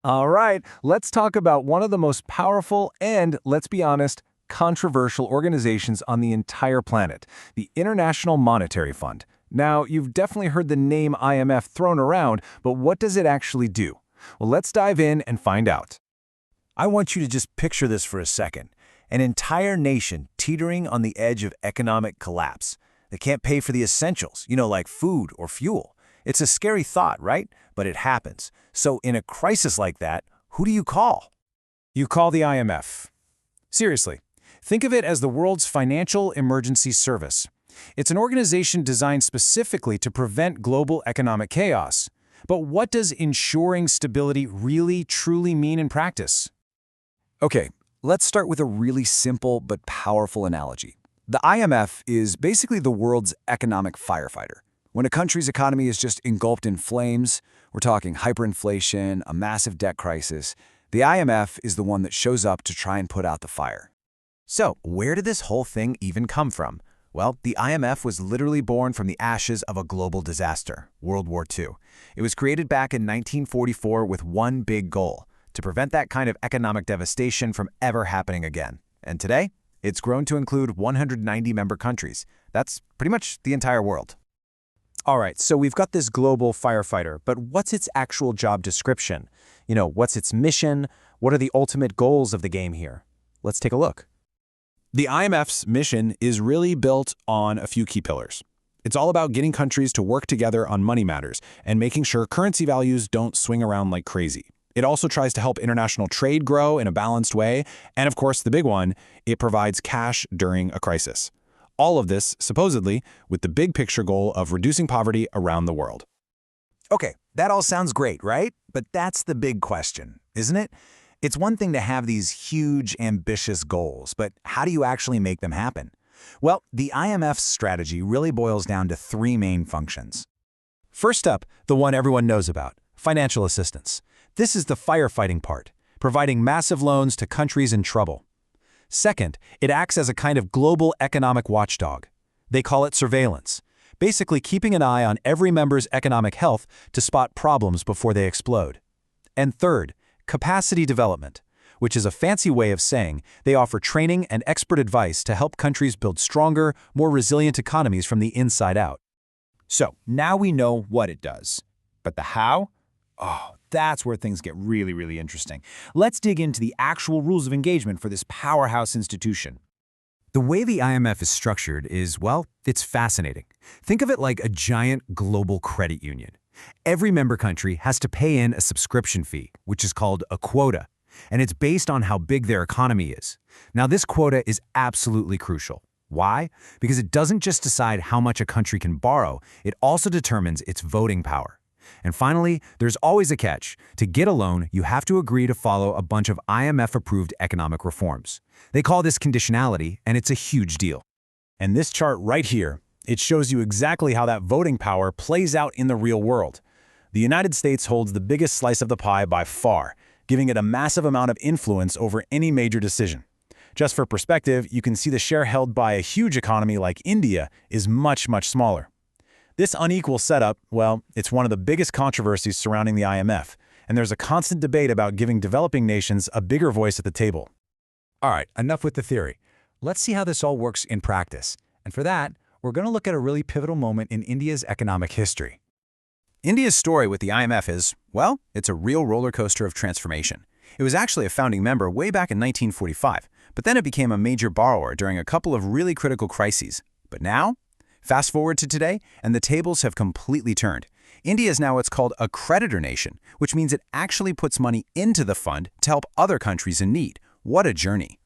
All right, let's talk about one of the most powerful and, let's be honest, controversial organizations on the entire planet, the International Monetary Fund. Now, you've definitely heard the name IMF thrown around, but what does it actually do? Well, let's dive in and find out. I want you to just picture this for a second. An entire nation teetering on the edge of economic collapse. They can't pay for the essentials, like food or fuel. It's a scary thought, right? But it happens. So in a crisis like that, who do you call? You call the IMF. Seriously, think of it as the world's financial emergency service. It's an organization designed specifically to prevent global economic chaos. But what does ensuring stability really, truly mean in practice? Okay, let's start with a really simple but powerful analogy. The IMF is basically the world's economic firefighter. When a country's economy is just engulfed in flames, we're talking hyperinflation, a massive debt crisis, the IMF is the one that shows up to try and put out the fire. So, where did this whole thing even come from? Well, the IMF was literally born from the ashes of a global disaster, World War II. It was created back in 1944 with one big goal: to prevent that kind of economic devastation from ever happening again. And today, it's grown to include 190 member countries. That's pretty much the entire world. All right, so we've got this global firefighter, but what's its actual job description? What's its mission? What are the ultimate goals of the game here? Let's take a look. The IMF's mission is really built on a few key pillars. It's all about getting countries to work together on money matters and making sure currency values don't swing around like crazy. It also tries to help international trade grow in a balanced way, and of course, the big one, it provides cash during a crisis. All of this, supposedly, with the big picture goal of reducing poverty around the world. Okay, that all sounds great, right? But that's the big question, isn't it? It's one thing to have these huge, ambitious goals, but how do you actually make them happen? Well, the IMF's strategy really boils down to three main functions. First up, the one everyone knows about, financial assistance. This is the firefighting part, providing massive loans to countries in trouble. Second, it acts as a kind of global economic watchdog. They call it surveillance, basically keeping an eye on every member's economic health to spot problems before they explode. And third, capacity development, which is a fancy way of saying they offer training and expert advice to help countries build stronger, more resilient economies from the inside out. So now we know what it does. But the how? Oh, that's where things get really, really interesting. Let's dig into the actual rules of engagement for this powerhouse institution. The way the IMF is structured is, well, it's fascinating. Think of it like a giant global credit union. Every member country has to pay in a subscription fee, which is called a quota, and it's based on how big their economy is. Now, this quota is absolutely crucial. Why? Because it doesn't just decide how much a country can borrow, it also determines its voting power. And finally, there's always a catch. To get a loan, you have to agree to follow a bunch of IMF-approved economic reforms. They call this conditionality, and it's a huge deal. And this chart right here, it shows you exactly how that voting power plays out in the real world. The United States holds the biggest slice of the pie by far, giving it a massive amount of influence over any major decision. Just for perspective, you can see the share held by a huge economy like India is much, much smaller. This unequal setup, well, it's one of the biggest controversies surrounding the IMF, and there's a constant debate about giving developing nations a bigger voice at the table. All right, enough with the theory. Let's see how this all works in practice. And for that, we're going to look at a really pivotal moment in India's economic history. India's story with the IMF is, well, it's a real roller coaster of transformation. It was actually a founding member way back in 1945, but then it became a major borrower during a couple of really critical crises. But now, fast forward to today, and the tables have completely turned. India is now what's called a creditor nation, which means it actually puts money into the fund to help other countries in need. What a journey.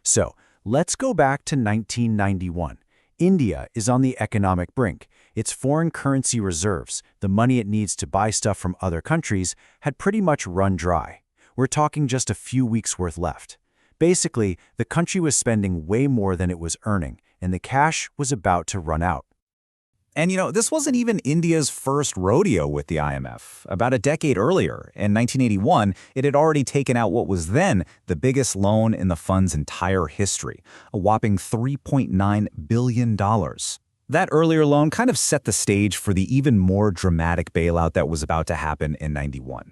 So, let's go back to 1991. India is on the economic brink. Its foreign currency reserves, the money it needs to buy stuff from other countries, had pretty much run dry. We're talking just a few weeks' worth left. Basically, the country was spending way more than it was earning, and the cash was about to run out. And this wasn't even India's first rodeo with the IMF. About a decade earlier, in 1981, it had already taken out what was then the biggest loan in the fund's entire history, a whopping $3.9 billion. That earlier loan kind of set the stage for the even more dramatic bailout that was about to happen in '91.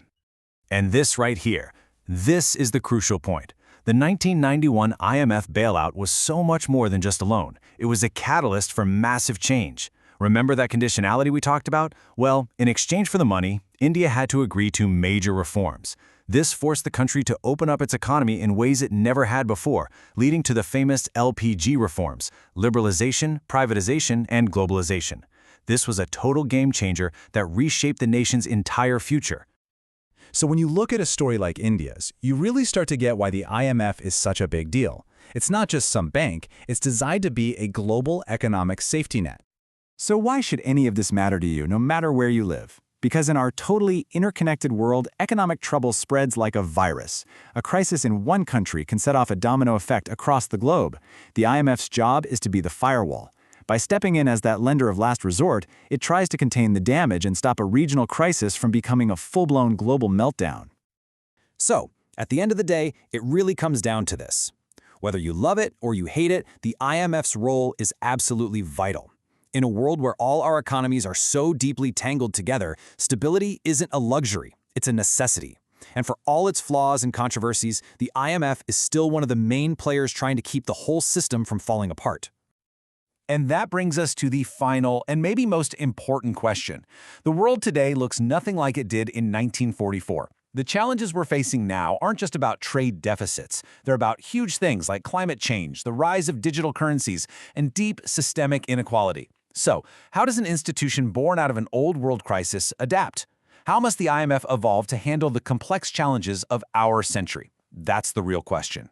And this right here, this is the crucial point. The 1991 IMF bailout was so much more than just a loan. It was a catalyst for massive change. Remember that conditionality we talked about? Well, in exchange for the money, India had to agree to major reforms. This forced the country to open up its economy in ways it never had before, leading to the famous LPG reforms: liberalization, privatization, and globalization. This was a total game changer that reshaped the nation's entire future. So when you look at a story like India's, you really start to get why the IMF is such a big deal. It's not just some bank, it's designed to be a global economic safety net. So why should any of this matter to you, no matter where you live? Because in our totally interconnected world, economic trouble spreads like a virus. A crisis in one country can set off a domino effect across the globe. The IMF's job is to be the firewall. By stepping in as that lender of last resort, it tries to contain the damage and stop a regional crisis from becoming a full-blown global meltdown. So, at the end of the day, it really comes down to this. Whether you love it or you hate it, the IMF's role is absolutely vital. In a world where all our economies are so deeply tangled together, stability isn't a luxury, it's a necessity. And for all its flaws and controversies, the IMF is still one of the main players trying to keep the whole system from falling apart. And that brings us to the final and maybe most important question. The world today looks nothing like it did in 1944. The challenges we're facing now aren't just about trade deficits. They're about huge things like climate change, the rise of digital currencies, and deep systemic inequality. So, how does an institution born out of an old world crisis adapt? How must the IMF evolve to handle the complex challenges of our century? That's the real question.